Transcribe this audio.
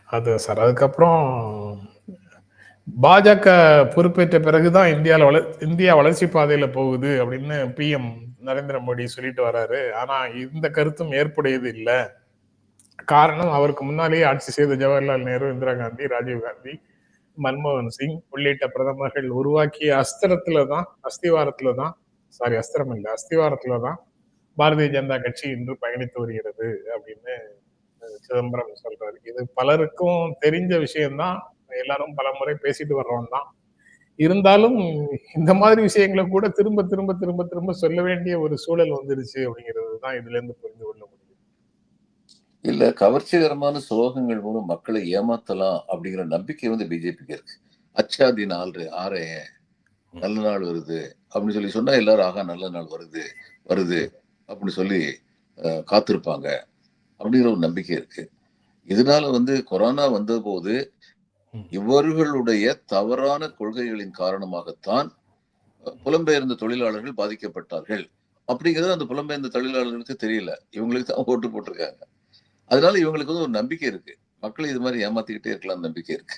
அது சார். அதுக்கப்புறம் பாஜக பொறுப்பேற்ற பிறகு தான் இந்தியா வளர்ச்சி பாதையில போகுது அப்படின்னு பிஎம் நரேந்திர மோடி சொல்லிட்டு வராரு. ஆனா இந்த கருத்தும் ஏற்புடையது இல்ல. காரணம் அவருக்கு முன்னாலேயே ஆட்சி செய்த ஜவஹர்லால் நேரு, இந்திரா காந்தி, ராஜீவ் காந்தி, மன்மோகன் சிங் உள்ளிட்ட பிரதமர்கள் உருவாக்கிய அஸ்திவாரத்துல தான் சாரி அஸ்திரம் இல்ல, அஸ்திவாரத்துல தான் பாரதிய ஜனதா கட்சி இன்று பயணித்து வருகிறது அப்படின்னு சிதம்பரம் சொல்றாரு. இது பலருக்கும் தெரிஞ்ச விஷயம்தான். எல்லாரும் பலமுறை பேசிட்டு வர்றோம் தான். இருந்தாலும் இந்த மாதிரி விஷயங்கள கூட திரும்ப திரும்ப திரும்ப திரும்ப சொல்ல வேண்டிய ஒரு சூழல் வந்துருச்சு அப்படிங்கிறது தான் இதுல இருந்து புரிந்து கொள்ள முடியும். இல்ல கவர்ச்சிகரமான ஸ்லோகங்கள் மூலம் மக்களை ஏமாத்தலாம் அப்படிங்கிற நம்பிக்கை வந்து பிஜேபிக்கு இருக்கு. அச்சா தின் ஆறே நல்ல நாள் வருது அப்படின்னு சொல்லி சொன்னா எல்லாரும் ஆகா நல்ல நாள் வருது வருது அப்படின்னு சொல்லி காத்திருப்பாங்க அப்படிங்கிற ஒரு நம்பிக்கை இருக்கு. இதனால வந்து கொரோனா வந்த போது இவர்களுடைய தவறான கொள்கைகளின் காரணமாகத்தான் புலம்பெயர்ந்த தொழிலாளர்கள் பாதிக்கப்பட்டார்கள் அப்படிங்கிறது அந்த புலம்பெயர்ந்த தொழிலாளர்களுக்கு தெரியல. இவங்களுக்கு தான் ஓட்டு போட்டிருக்காங்க. அதனால இவங்களுக்கு வந்து ஒரு நம்பிக்கை இருக்கு. மக்களை இது மாதிரி ஏமாத்திக்கிட்டே இருக்கலாம் நம்பிக்கை இருக்கு.